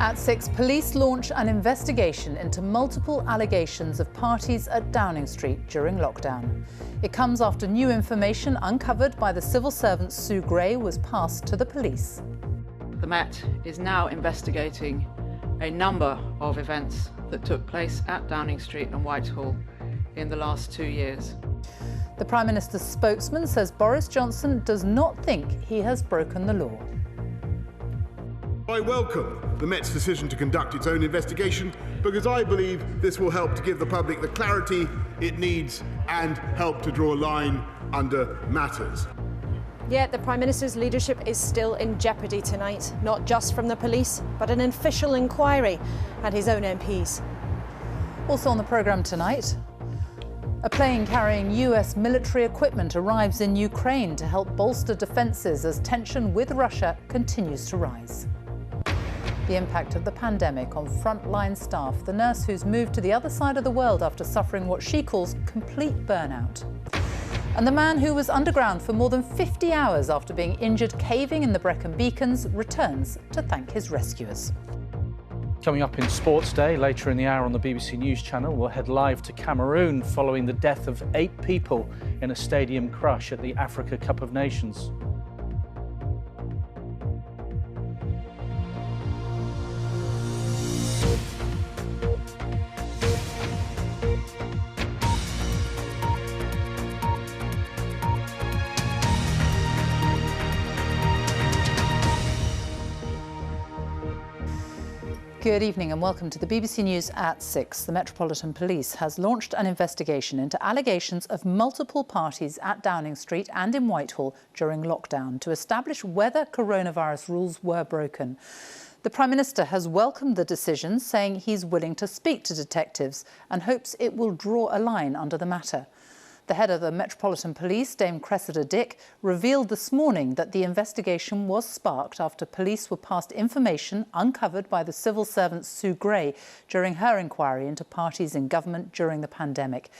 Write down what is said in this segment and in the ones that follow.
At 6, police launch an investigation into multiple allegations of parties at Downing Street during lockdown. It comes after new information uncovered by the civil servant Sue Gray was passed to the police. The Met is now investigating a number of events that took place at Downing Street and Whitehall in the last 2 years. The Prime Minister's spokesman says Boris Johnson does not think he has broken the law. I welcome the Met's decision to conduct its own investigation because I believe this will help to give the public the clarity it needs and help to draw a line under matters. Yet the Prime Minister's leadership is still in jeopardy tonight, not just from the police, but an official inquiry and his own MPs. Also on the programme tonight, a plane carrying US military equipment arrives in Ukraine to help bolster defences as tension with Russia continues to rise. The impact of the pandemic on frontline staff, the nurse who's moved to the other side of the world after suffering what she calls complete burnout. And the man who was underground for more than 50 hours after being injured caving in the Brecon Beacons returns to thank his rescuers. Coming up in Sports Day, later in the hour on the BBC News channel, we'll head live to Cameroon following the death of 8 people in a stadium crush at the Africa Cup of Nations. Good evening and welcome to the BBC News at 6. The Metropolitan Police has launched an investigation into allegations of multiple parties at Downing Street and in Whitehall during lockdown to establish whether coronavirus rules were broken. The Prime Minister has welcomed the decision, saying he's willing to speak to detectives and hopes it will draw a line under the matter. The head of the Metropolitan Police, Dame Cressida Dick, revealed this morning that the investigation was sparked after police were passed information uncovered by the civil servant Sue Gray during her inquiry into parties in government during the pandemic.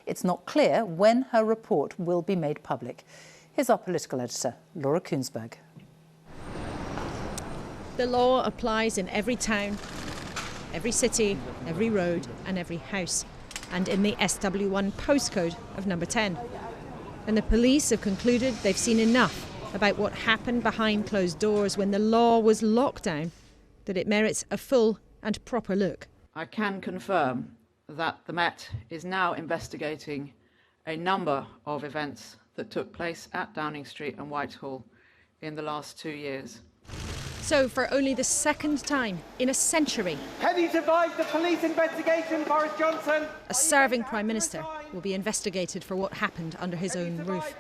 It's not clear when her report will be made public. Here's our political editor, Laura Kuensberg. The law applies in every town, every city, every road and every house, and in the SW1 postcode of number 10. And the police have concluded they've seen enough about what happened behind closed doors when the law was locked down, that it merits a full and proper look. I can confirm that the Met is now investigating a number of events that took place at Downing Street and Whitehall in the last 2 years. So, for only the second time in a century, can you survive the police investigation, Boris Johnson? A serving Prime Minister will be investigated for what happened under his own roof.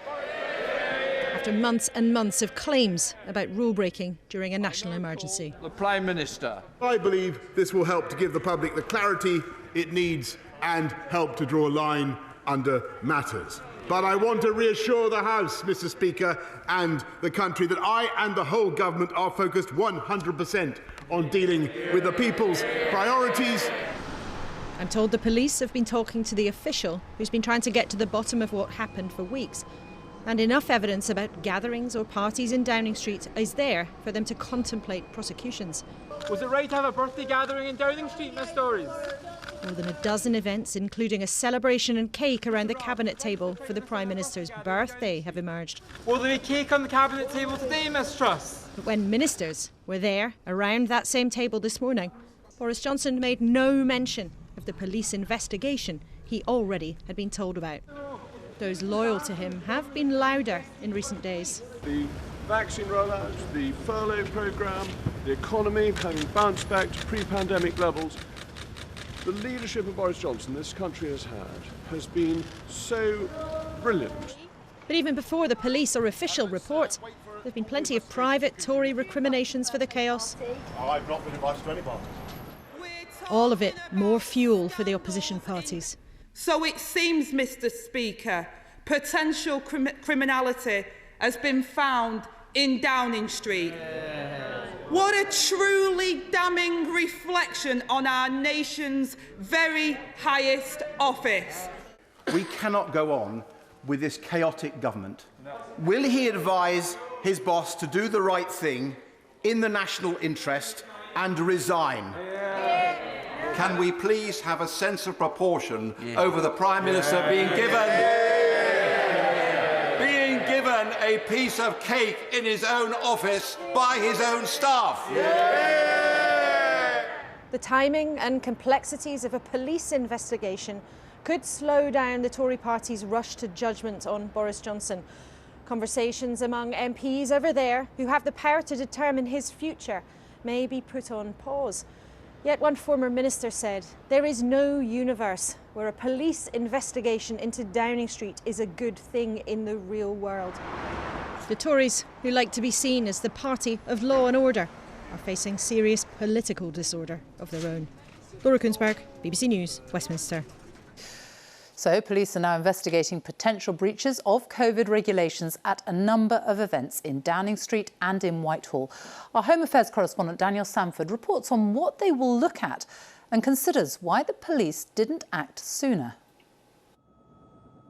After months and months of claims about rule breaking during a national emergency. The Prime Minister. I believe this will help to give the public the clarity it needs and help to draw a line under matters. But I want to reassure the House, Mr. Speaker, and the country that I and the whole government are focused 100% on dealing with the people's priorities. I'm told the police have been talking to the official who's been trying to get to the bottom of what happened for weeks. And enough evidence about gatherings or parties in Downing Street is there for them to contemplate prosecutions. Was it right to have a birthday gathering in Downing Street, Miss Stories? More than a dozen events, including a celebration and cake around the cabinet table for the Prime Minister's birthday, have emerged. Will there be cake on the cabinet table today, Miss Truss? But when ministers were there, around that same table this morning, Boris Johnson made no mention of the police investigation he already had been told about. Those loyal to him have been louder in recent days. The vaccine rollout, the furlough programme, the economy having bounced back to pre-pandemic levels. The leadership of Boris Johnson this country has been so brilliant. But even before the police or official report, there have been plenty of private Tory recriminations for the chaos. I've not been invited to any parties. All of it more fuel for the opposition parties. So it seems, Mr. Speaker, potential criminality has been found in Downing Street. What a truly damning reflection on our nation's very highest office. We cannot go on with this chaotic government. Will he advise his boss to do the right thing in the national interest and resign. Can we please have a sense of proportion over the Prime Minister being given a piece of cake in his own office by his own staff? The timing and complexities of a police investigation could slow down the Tory party's rush to judgment on Boris Johnson. Conversations among MPs over there who have the power to determine his future may be put on pause. Yet one former minister said, there is no universe where a police investigation into Downing Street is a good thing in the real world. The Tories, who like to be seen as the party of law and order, are facing serious political disorder of their own. Laura Kunsberg, BBC News, Westminster. So, police are now investigating potential breaches of COVID regulations at a number of events in Downing Street and in Whitehall. Our Home Affairs correspondent Daniel Sanford reports on what they will look at and considers why the police didn't act sooner.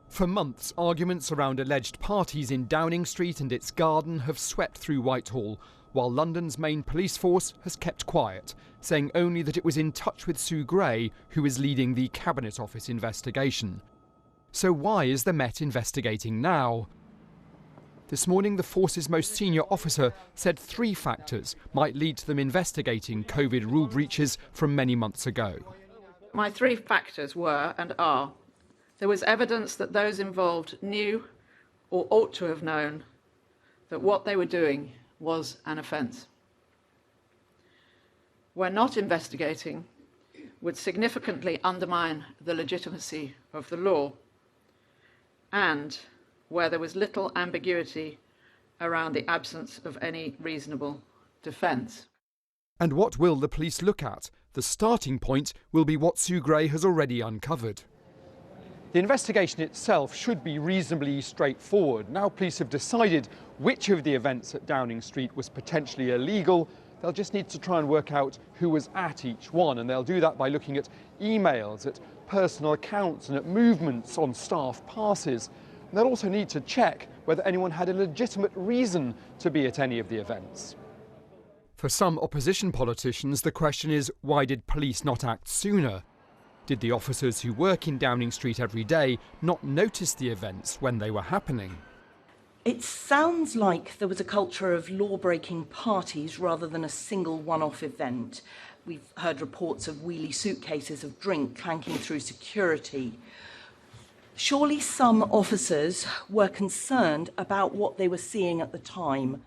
For months, arguments around alleged parties in Downing Street and its garden have swept through Whitehall, while London's main police force has kept quiet, saying only that it was in touch with Sue Gray, who is leading the Cabinet Office investigation. So why is the Met investigating now? This morning, the force's most senior officer said 3 factors might lead to them investigating COVID rule breaches from many months ago. My 3 factors were and are: there was evidence that those involved knew or ought to have known that what they were doing was an offence. We're not investigating would significantly undermine the legitimacy of the law, and where there was little ambiguity around the absence of any reasonable defence. And what will the police look at? The starting point will be what Sue Gray has already uncovered. The investigation itself should be reasonably straightforward. Now police have decided which of the events at Downing Street was potentially illegal. They'll just need to try and work out who was at each one, and they'll do that by looking at emails, at personal accounts and at movements on staff passes. And they'll also need to check whether anyone had a legitimate reason to be at any of the events. For some opposition politicians, the question is, why did police not act sooner? Did the officers who work in Downing Street every day not notice the events when they were happening? It sounds like there was a culture of law-breaking parties rather than a single one-off event. We've heard reports of wheelie suitcases of drink clanking through security. Surely some officers were concerned about what they were seeing at the time.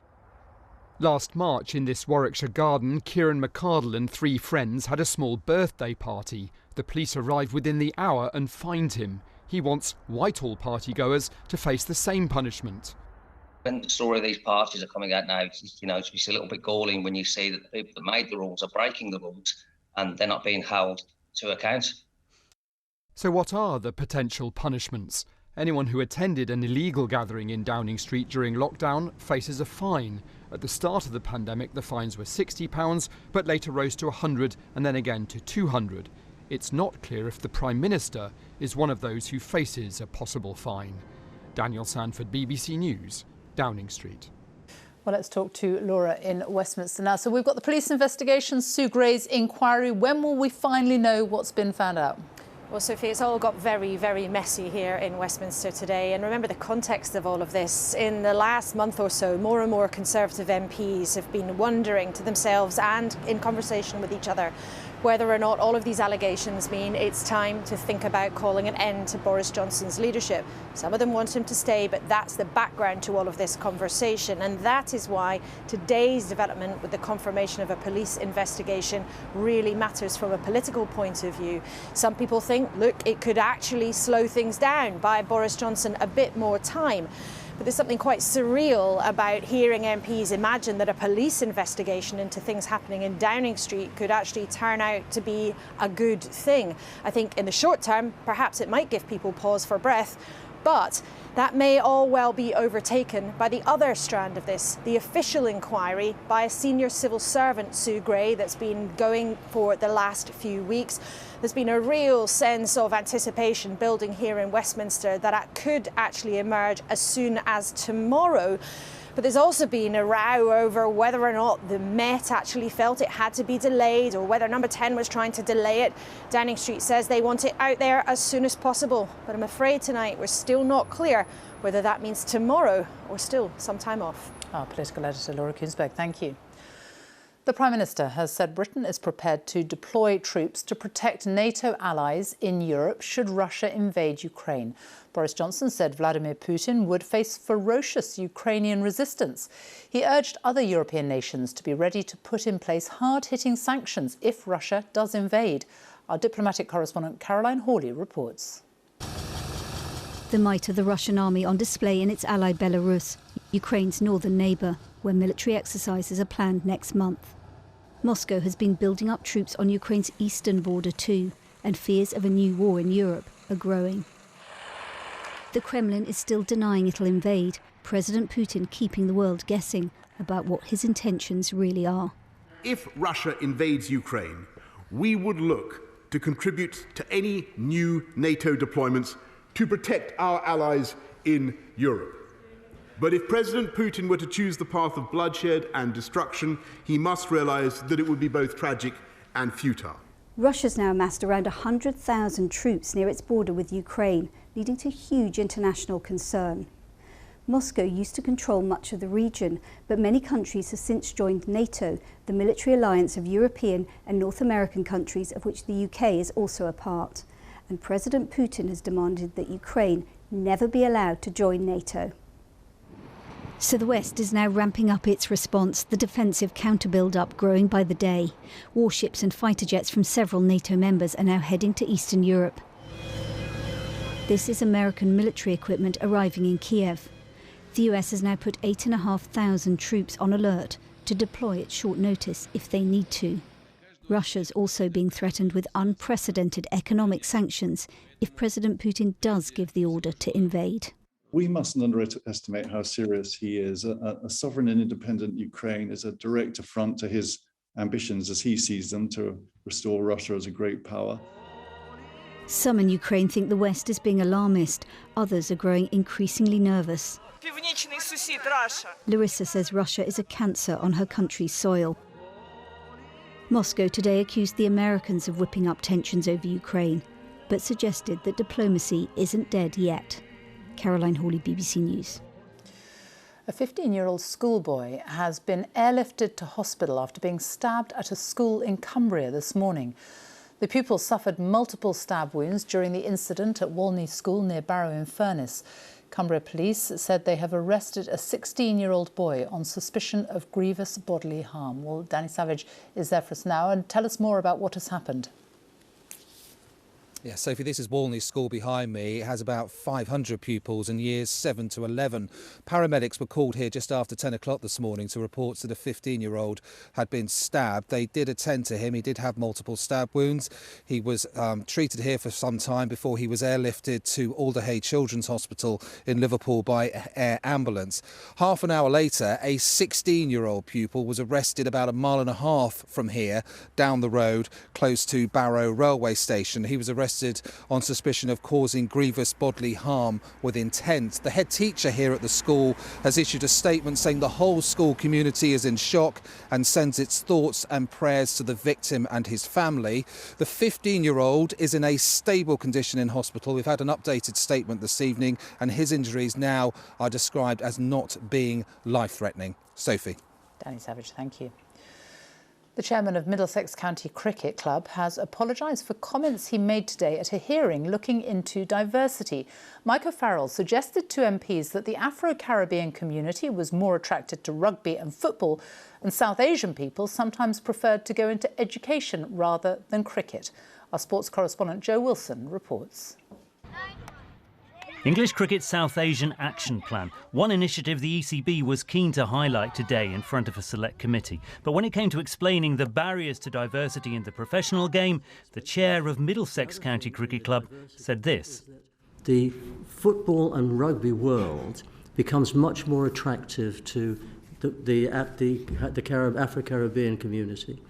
Last March, in this Warwickshire garden, Kieran McCardle and 3 friends had a small birthday party. The police arrived within the hour and fined him. He wants Whitehall partygoers to face the same punishment. When the story of these parties are coming out now, it's a little bit galling when you see that the people that made the rules are breaking the rules and they're not being held to account. So what are the potential punishments? Anyone who attended an illegal gathering in Downing Street during lockdown faces a fine. At the start of the pandemic, the fines were £60, but later rose to £100 and then again to £200. It's not clear if the Prime Minister is one of those who faces a possible fine. Daniel Sanford, BBC News, Downing Street. Well, let's talk to Laura in Westminster now. So we've got the police investigation, Sue Gray's inquiry. When will we finally know what's been found out? Well, Sophie, it's all got very, very messy here in Westminster today. And remember the context of all of this. In the last month or so, more and more Conservative MPs have been wondering to themselves and in conversation with each other whether or not all of these allegations mean it's time to think about calling an end to Boris Johnson's leadership. Some of them want him to stay, but that's the background to all of this conversation. And that is why today's development with the confirmation of a police investigation really matters from a political point of view. Some people think, look, it could actually slow things down, buy Boris Johnson a bit more time. But there's something quite surreal about hearing MPs imagine that a police investigation into things happening in Downing Street could actually turn out to be a good thing. I think in the short term, perhaps it might give people pause for breath, but that may all well be overtaken by the other strand of this, the official inquiry by a senior civil servant, Sue Gray, that's been going for the last few weeks. There's been a real sense of anticipation building here in Westminster that it could actually emerge as soon as tomorrow. But But there's also been a row over whether or not the Met actually felt it had to be delayed or whether Number 10 was trying to delay it. Downing Street says they want it out there as soon as possible. But I'm afraid tonight we're still not clear whether that means tomorrow or still some time off. Our political editor, Laura Kunsberg, thank you. The Prime Minister has said Britain is prepared to deploy troops to protect NATO allies in Europe should Russia invade Ukraine. Boris Johnson said Vladimir Putin would face ferocious Ukrainian resistance. He urged other European nations to be ready to put in place hard-hitting sanctions if Russia does invade. Our diplomatic correspondent Caroline Hawley reports. The might of the Russian army on display in its ally Belarus, Ukraine's northern neighbour, where military exercises are planned next month. Moscow has been building up troops on Ukraine's eastern border too, and fears of a new war in Europe are growing. The Kremlin is still denying it'll invade, President Putin keeping the world guessing about what his intentions really are. If Russia invades Ukraine, we would look to contribute to any new NATO deployments to protect our allies in Europe. But if President Putin were to choose the path of bloodshed and destruction, he must realise that it would be both tragic and futile. Russia's now amassed around 100,000 troops near its border with Ukraine, leading to huge international concern. Moscow used to control much of the region, but many countries have since joined NATO, the military alliance of European and North American countries of which the UK is also a part. And President Putin has demanded that Ukraine never be allowed to join NATO. So the West is now ramping up its response, the defensive counter-build-up growing by the day. Warships and fighter jets from several NATO members are now heading to Eastern Europe. This is American military equipment arriving in Kiev. The US has now put 8,500 troops on alert to deploy at short notice if they need to. Russia's also being threatened with unprecedented economic sanctions if President Putin does give the order to invade. We mustn't underestimate how serious he is. A sovereign and independent Ukraine is a direct affront to his ambitions as he sees them to restore Russia as a great power. Some in Ukraine think the West is being alarmist. Others are growing increasingly nervous. Larissa says Russia is a cancer on her country's soil. Moscow today accused the Americans of whipping up tensions over Ukraine, but suggested that diplomacy isn't dead yet. Caroline Hawley, BBC News. A 15-year-old schoolboy has been airlifted to hospital after being stabbed at a school in Cumbria this morning. The pupil suffered multiple stab wounds during the incident at Walney School near Barrow-in-Furness. Cumbria police said they have arrested a 16-year-old boy on suspicion of grievous bodily harm. Well, Danny Savage is there for us now and tell us more about what has happened. Yeah, Sophie, this is Walney School behind me. It has about 500 pupils in years 7 to 11. Paramedics were called here just after 10 o'clock this morning to reports that a 15-year-old had been stabbed. They did attend to him. He did have multiple stab wounds. He was treated here for some time before he was airlifted to Alderhay Children's Hospital in Liverpool by air ambulance. Half an hour later, a 16-year-old pupil was arrested about 1.5 miles from here, down the road, close to Barrow railway station. He was arrested on suspicion of causing grievous bodily harm with intent. The head teacher here at the school has issued a statement saying the whole school community is in shock and sends its thoughts and prayers to the victim and his family. The 15-year-old is in a stable condition in hospital. We've had an updated statement this evening and his injuries now are described as not being life-threatening. Sophie. Danny Savage, thank you. The chairman of Middlesex County Cricket Club has apologised for comments he made today at a hearing looking into diversity. Mike O'Farrell suggested to MPs that the Afro-Caribbean community was more attracted to rugby and football, and South Asian people sometimes preferred to go into education rather than cricket. Our sports correspondent Joe Wilson reports. English Cricket's South Asian Action Plan, one initiative the ECB was keen to highlight today in front of a select committee. But when it came to explaining the barriers to diversity in the professional game, the chair of Middlesex County Cricket Club said this. The football and rugby world becomes much more attractive to the Afro-Caribbean community.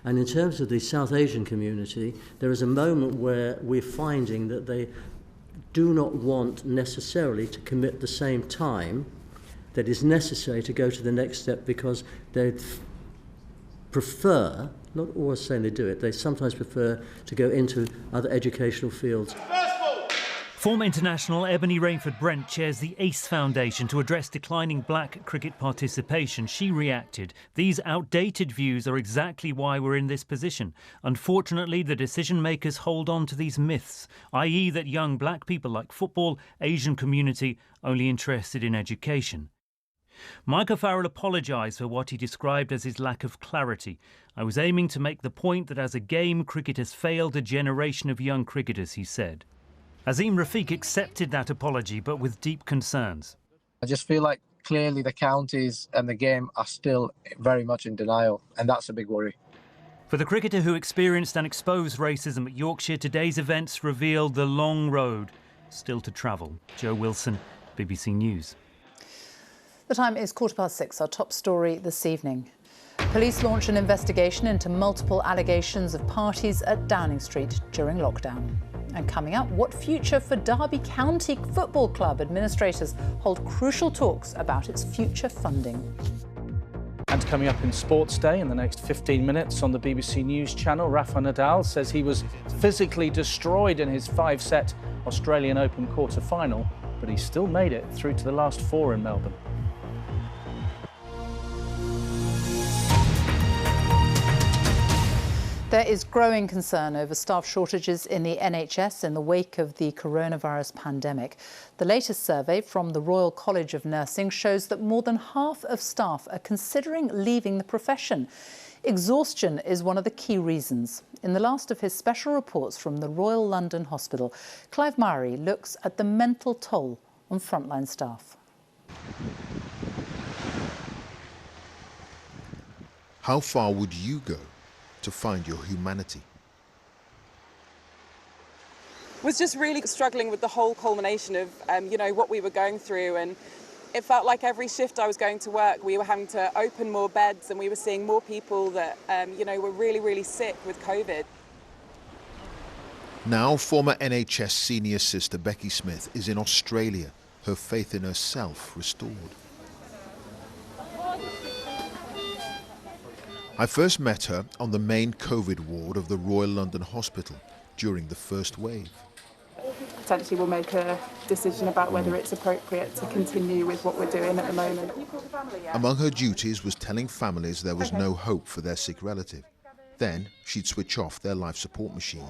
And in terms of the South Asian community, there is a moment where we're finding that they do not want necessarily to commit the same time that is necessary to go to the next step, because they prefer, not always saying they do it, they sometimes prefer to go into other educational fields. Former international Ebony Rainford-Brent chairs the ACE Foundation to address declining black cricket participation. She reacted. These outdated views are exactly why we're in this position. Unfortunately, the decision makers hold on to these myths, i.e. that young black people like football, Asian community, only interested in education. Mike O'Farrell apologised for what he described as his lack of clarity. I was aiming to make the point that as a game, cricket has failed a generation of young cricketers, he said. Azim Rafiq accepted that apology, but with deep concerns. I just feel like clearly the counties and the game are still very much in denial, and that's a big worry. For the cricketer who experienced and exposed racism at Yorkshire, today's events revealed the long road still to travel. Joe Wilson, BBC News. The time is 6:15. Our top story this evening. Police launch an investigation into multiple allegations of parties at Downing Street during lockdown. And coming up, what future for Derby County Football Club? Administrators hold crucial talks about its future funding. And coming up in Sports Day in the next 15 minutes on the BBC News channel, Rafa Nadal says he was physically destroyed in his 5-set Australian Open quarter-final, but he still made it through to the last 4 in Melbourne. There is growing concern over staff shortages in the NHS in the wake of the coronavirus pandemic. The latest survey from the Royal College of Nursing shows that more than half of staff are considering leaving the profession. Exhaustion is one of the key reasons. In the last of his special reports from the Royal London Hospital, Clive Murray looks at the mental toll on frontline staff. How far would you go to find your humanity? Was just really struggling with the whole culmination of, what we were going through, and it felt like every shift I was going to work, we were having to open more beds, and we were seeing more people that, were really, really sick with COVID. Now, former NHS senior sister Becky Smith is in Australia, her faith in herself restored. I first met her on the main COVID ward of the Royal London Hospital during the first wave. Potentially we'll make a decision about whether it's appropriate to continue with what we're doing at the moment. Among her duties was telling families there was no hope for their sick relative. Then she'd switch off their life support machine.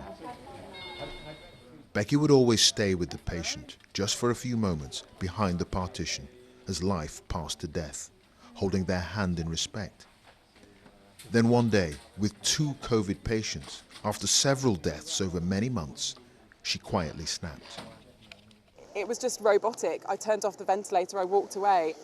Becky would always stay with the patient, just for a few moments, behind the partition, as life passed to death, holding their hand in respect. Then one day, with 2 COVID patients, after several deaths over many months, she quietly snapped. It was just robotic. I turned off the ventilator, I walked away,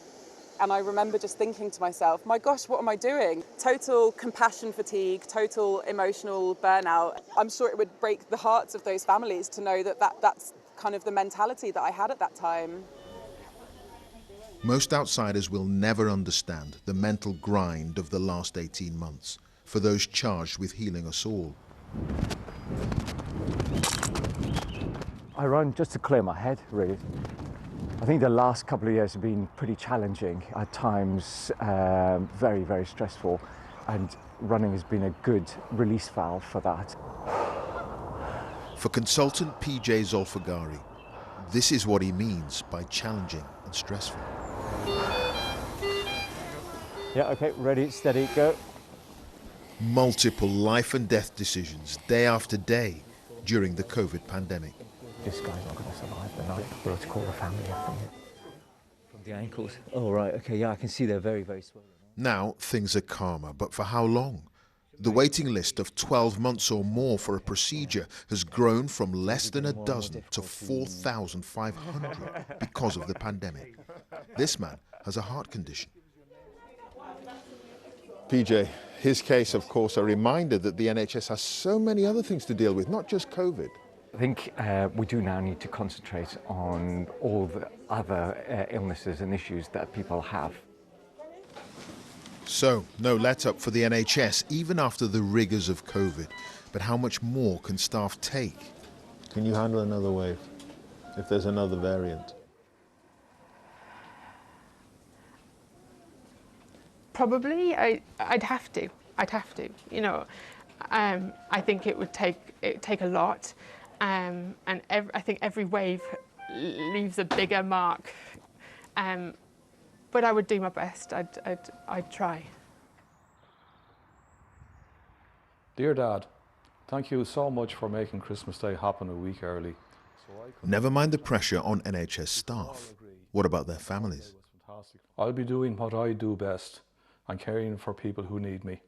and I remember just thinking to myself, my gosh, what am I doing? Total compassion fatigue, total emotional burnout. I'm sure it would break the hearts of those families to know that that's kind of the mentality that I had at that time. Most outsiders will never understand the mental grind of the last 18 months for those charged with healing us all. I run just to clear my head, really. I think the last couple of years have been pretty challenging, at times very, very stressful, and running has been a good release valve for that. For consultant PJ Zolfagari, this is what he means by challenging and stressful. Yeah, okay, ready, steady, go. Multiple life and death decisions day after day during the COVID pandemic. This guy's not going to survive the night. We'll have to call the family from the ankles. Oh, right, okay, yeah, I can see they're very, very swollen. Now things are calmer, but for how long? The waiting list of 12 months or more for a procedure has grown from less than a dozen to 4,500 because of the pandemic. This man has a heart condition. PJ, his case, of course, a reminder that the NHS has so many other things to deal with, not just COVID. I think we do now need to concentrate on all the other illnesses and issues that people have. So, no let-up for the NHS, even after the rigours of COVID. But how much more can staff take? Can you handle another wave, if there's another variant? Probably, I'd have to. You know, I think it would take a lot, and I think every wave leaves a bigger mark. But I would do my best. I'd try. Dear Dad, thank you so much for making Christmas Day happen a week early. Never mind the pressure on NHS staff. What about their families? I'll be doing what I do best and caring for people who need me.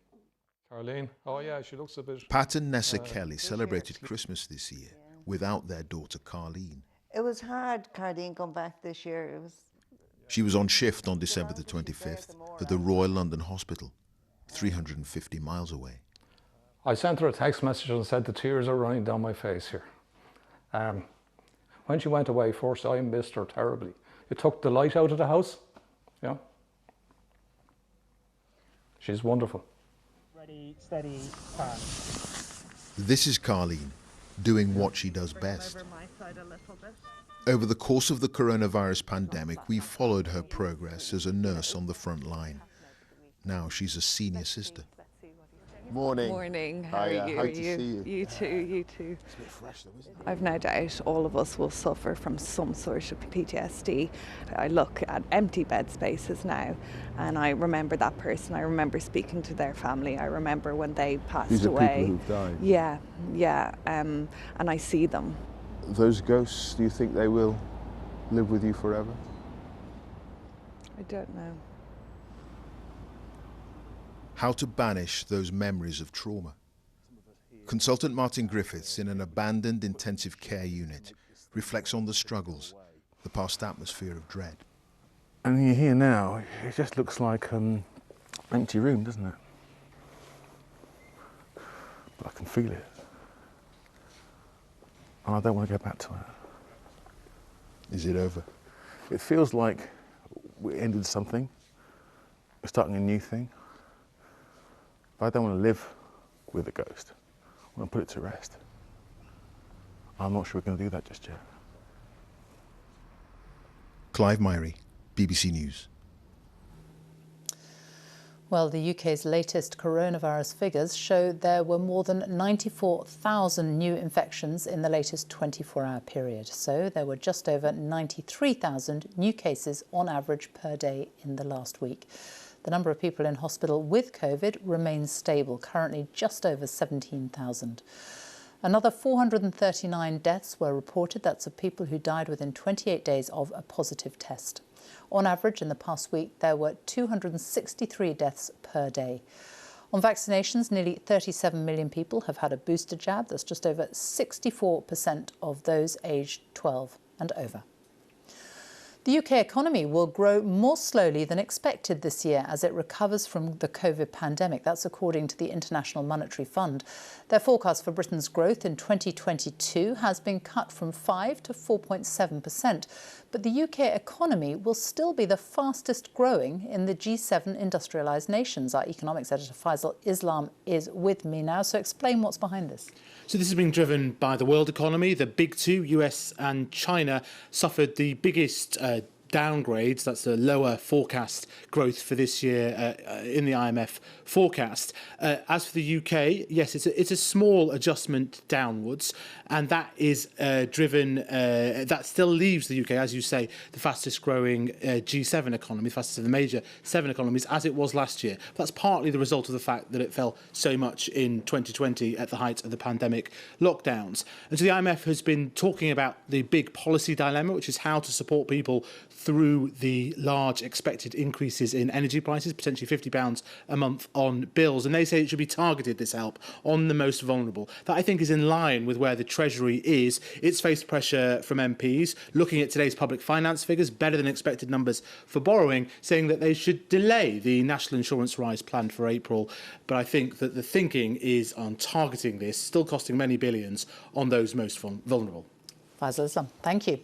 Caroline, oh yeah, she looks a bit... Pat and Nessa Kelly celebrated Christmas this year without their daughter Carleen. It was hard, Carleen, going back this year. She was on shift on December the 25th at the Royal London Hospital, 350 miles away. I sent her a text message and said the tears are running down my face here. When she went away first, I missed her terribly. It took the light out of the house. Yeah. She's wonderful. Ready, steady, turn. This is Carleen, doing what she does best. Over the course of the coronavirus pandemic, we followed her progress as a nurse on the front line. Now she's a senior sister. Morning. Morning. How Hi, are you? how to see you. You too, you too. It's a bit fresh though, isn't it? I've no doubt all of us will suffer from some sort of PTSD. I look at empty bed spaces now and I remember that person. I remember speaking to their family. I remember when they passed away. People who've died. Yeah. And I see them. Those ghosts, do you think they will live with you forever? I don't know. How to banish those memories of trauma. Consultant Martin Griffiths in an abandoned intensive care unit reflects on the struggles, the past atmosphere of dread. And you're here now, it just looks like an empty room, doesn't it? But I can feel it. And I don't want to go back to it. Is it over? It feels like we ended something. We're starting a new thing. But I don't want to live with a ghost. I want to put it to rest. I'm not sure we're going to do that just yet. Clive Myrie, BBC News. Well, the UK's latest coronavirus figures show there were more than 94,000 new infections in the latest 24-hour period. So there were just over 93,000 new cases on average per day in the last week. The number of people in hospital with COVID remains stable, currently just over 17,000. Another 439 deaths were reported. That's of people who died within 28 days of a positive test. On average, in the past week, there were 263 deaths per day. On vaccinations, nearly 37 million people have had a booster jab. That's just over 64% of those aged 12 and over. The UK economy will grow more slowly than expected this year as it recovers from the COVID pandemic. That's according to the International Monetary Fund. Their forecast for Britain's growth in 2022 has been cut from 5 to 4.7%. But the UK economy will still be the fastest growing in the G7 industrialised nations. Our economics editor Faisal Islam is with me now. So explain what's behind this. So this has been driven by the world economy. The big two, US and China, suffered the biggest downgrades. That's a lower forecast growth for this year in the IMF forecast. As for the UK, yes, it's a small adjustment downwards, and that is driven. That still leaves the UK, as you say, the fastest growing G7 economy, the fastest of the major 7 economies, as it was last year. That's partly the result of the fact that it fell so much in 2020 at the height of the pandemic lockdowns. And so the IMF has been talking about the big policy dilemma, which is how to support people through the large expected increases in energy prices, potentially £50 a month on bills. And they say it should be targeted, this help, on the most vulnerable. That, I think, is in line with where the Treasury is. It's faced pressure from MPs, looking at today's public finance figures, better than expected numbers for borrowing, saying that they should delay the national insurance rise planned for April. But I think that the thinking is on targeting this, still costing many billions, on those most vulnerable. Faisal Islam, thank you.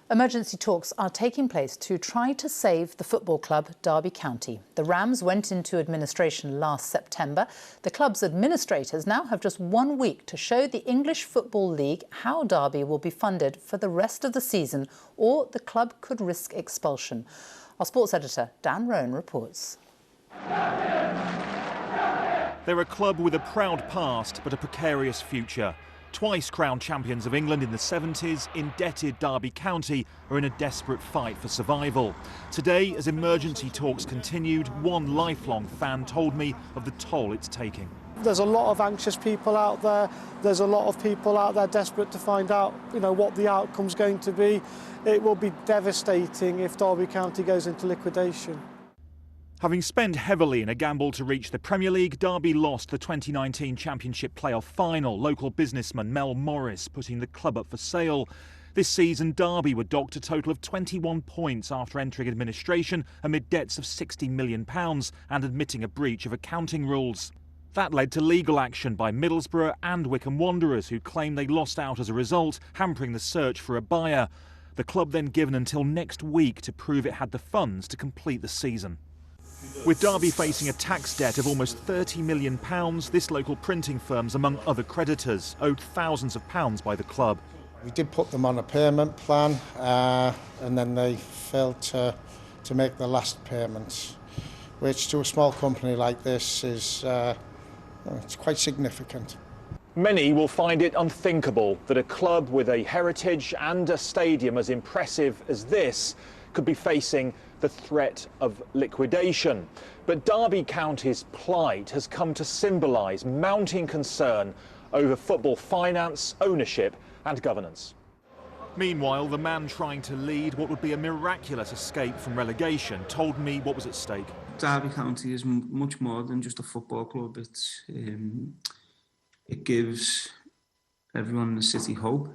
Emergency talks are taking place to try to save the football club Derby County. The Rams went into administration last September. The club's administrators now have just 1 week to show the English Football League how Derby will be funded for the rest of the season, or the club could risk expulsion. Our sports editor, Dan Roan, reports. They're a club with a proud past but a precarious future. Twice crowned champions of England in the 70s, indebted Derby County are in a desperate fight for survival. Today, as emergency talks continued, one lifelong fan told me of the toll it's taking. There's a lot of anxious people out there. There's a lot of people out there desperate to find out, what the outcome's going to be. It will be devastating if Derby County goes into liquidation. Having spent heavily in a gamble to reach the Premier League, Derby lost the 2019 Championship playoff final. Local businessman Mel Morris putting the club up for sale. This season, Derby were docked a total of 21 points after entering administration amid debts of £60 million and admitting a breach of accounting rules. That led to legal action by Middlesbrough and Wycombe Wanderers, who claim they lost out as a result, hampering the search for a buyer. The club then given until next week to prove it had the funds to complete the season. With Derby facing a tax debt of almost £30 million, this local printing firm's among other creditors, owed thousands of pounds by the club. We did put them on a payment plan and then they failed to make the last payments, which to a small company like this is it's quite significant. Many will find it unthinkable that a club with a heritage and a stadium as impressive as this could be facing the threat of liquidation. But Derby County's plight has come to symbolise mounting concern over football finance, ownership and governance. Meanwhile, the man trying to lead what would be a miraculous escape from relegation told me what was at stake. Derby County is much more than just a football club. It gives everyone in the city hope.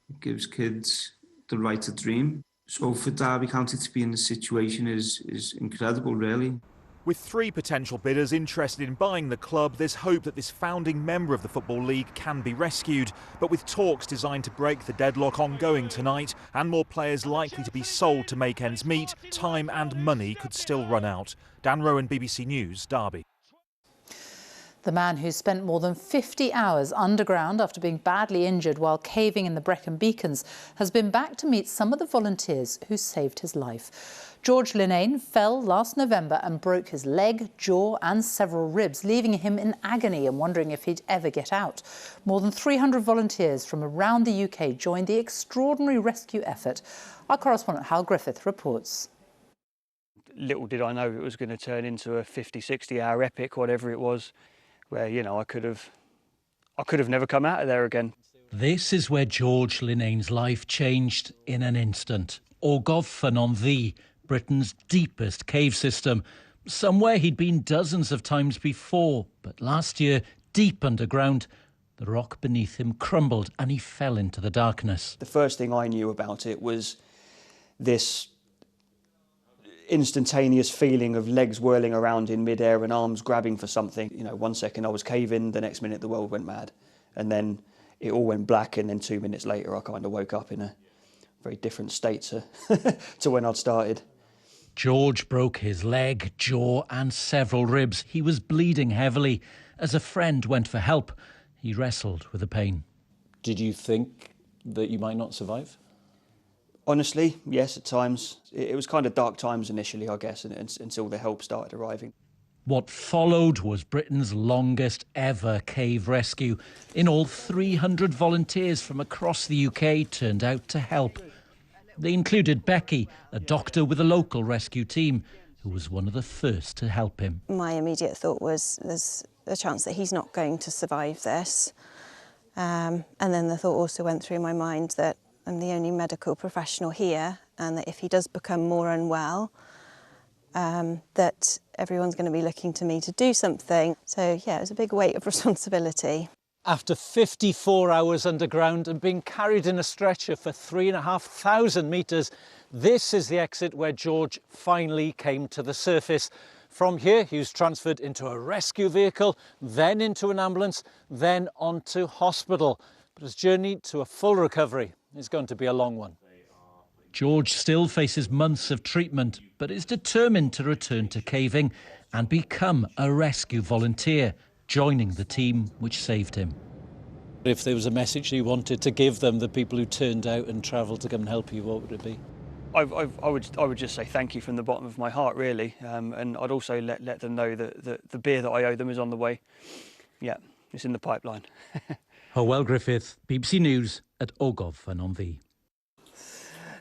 It gives kids the right to dream. So for Derby County to be in this situation is incredible, really. With 3 potential bidders interested in buying the club, there's hope that this founding member of the Football League can be rescued. But with talks designed to break the deadlock ongoing tonight and more players likely to be sold to make ends meet, time and money could still run out. Dan Rowan, BBC News, Derby. The man who spent more than 50 hours underground after being badly injured while caving in the Brecon Beacons has been back to meet some of the volunteers who saved his life. George Linnane fell last November and broke his leg, jaw and several ribs, leaving him in agony and wondering if he'd ever get out. More than 300 volunteers from around the UK joined the extraordinary rescue effort. Our correspondent Hal Griffith reports. Little did I know it was going to turn into a 50, 60-hour epic, whatever it was, where, I could have never come out of there again. This is where George Linnane's life changed in an instant. Ogof Ffynnon, Britain's deepest cave system. Somewhere he'd been dozens of times before, but last year, deep underground, the rock beneath him crumbled and he fell into the darkness. The first thing I knew about it was this instantaneous feeling of legs whirling around in midair and arms grabbing for something. 1 second I was caving, the next minute the world went mad. And then it all went black, and then 2 minutes later I kind of woke up in a very different state to when I'd started. George broke his leg, jaw and several ribs. He was bleeding heavily. As a friend went for help, he wrestled with the pain. Did you think that you might not survive? Honestly, yes, at times. It was kind of dark times initially, I guess, until the help started arriving. What followed was Britain's longest ever cave rescue. In all, 300 volunteers from across the UK turned out to help. They included Becky, a doctor with a local rescue team, who was one of the first to help him. My immediate thought was there's a chance that he's not going to survive this. And then the thought also went through my mind that I'm the only medical professional here, and that if he does become more unwell, that everyone's going to be looking to me to do something. So, yeah, it was a big weight of responsibility. After 54 hours underground and being carried in a stretcher for 3,500 metres, this is the exit where George finally came to the surface. From here, he was transferred into a rescue vehicle, then into an ambulance, then onto hospital. But his journey to a full recovery is going to be a long one. George still faces months of treatment, but is determined to return to caving and become a rescue volunteer, joining the team which saved him. If there was a message you wanted to give them, the people who turned out and travelled to come and help you, what would it be? I would just say thank you from the bottom of my heart, really, and I'd also let them know that the beer that I owe them is on the way. Yeah, it's in the pipeline. Hywel Griffith, BBC News at Ogof and on the.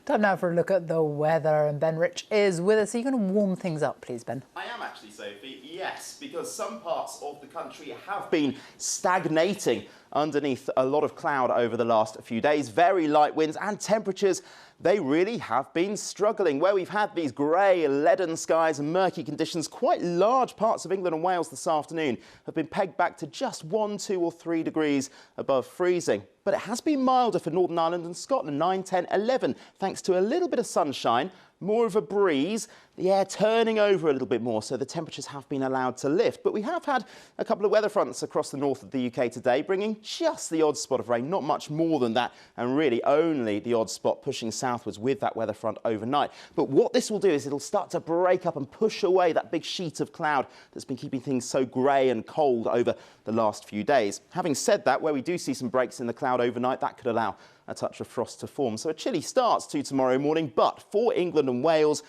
Time now for a look at the weather, and Ben Rich is with us. Are you going to warm things up, please, Ben? I am actually, Sophie, yes, because some parts of the country have been stagnating underneath a lot of cloud over the last few days. Very light winds and temperatures, they really have been struggling. Where we've had these grey, leaden skies and murky conditions, quite large parts of England and Wales this afternoon have been pegged back to just 1, 2 or 3 degrees above freezing. But it has been milder for Northern Ireland and Scotland, 9, 10, 11, thanks to a little bit of sunshine, more of a breeze, the air turning over a little bit more, so the temperatures have been allowed to lift. But we have had a couple of weather fronts across the north of the UK today, bringing just the odd spot of rain, not much more than that, and really only the odd spot pushing southwards with that weather front overnight. But what this will do is it'll start to break up and push away that big sheet of cloud that's been keeping things so grey and cold over the last few days. Having said that, where we do see some breaks in the cloud overnight, that could allow a touch of frost to form. So a chilly start to tomorrow morning, but for England and Wales,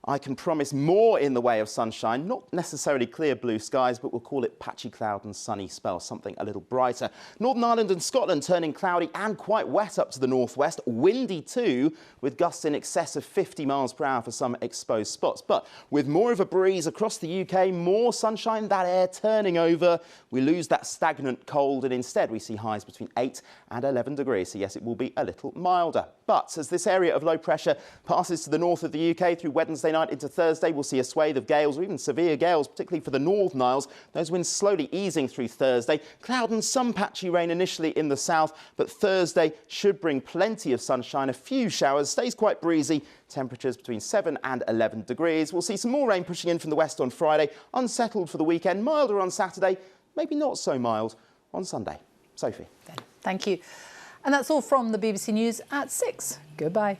I can promise more in the way of sunshine, not necessarily clear blue skies, but we'll call it patchy cloud and sunny spell, something a little brighter. Northern Ireland and Scotland turning cloudy and quite wet up to the northwest, windy too, with gusts in excess of 50 miles per hour for some exposed spots. But with more of a breeze across the UK, more sunshine, that air turning over, we lose that stagnant cold and instead we see highs between 8 and 11 degrees. So yes, it will be a little milder. But as this area of low pressure passes to the north of the UK through Wednesday night into Thursday, we'll see a swathe of gales or even severe gales, particularly for the Northern Isles. Those winds slowly easing through Thursday. Cloud and some patchy rain initially in the south, but Thursday should bring plenty of sunshine, a few showers, stays quite breezy, temperatures between 7 and 11 degrees. We'll see some more rain pushing in from the west on Friday, unsettled for the weekend, milder on Saturday, maybe not so mild on Sunday. Sophie. Thank you. And that's all from the BBC News at 6. Goodbye.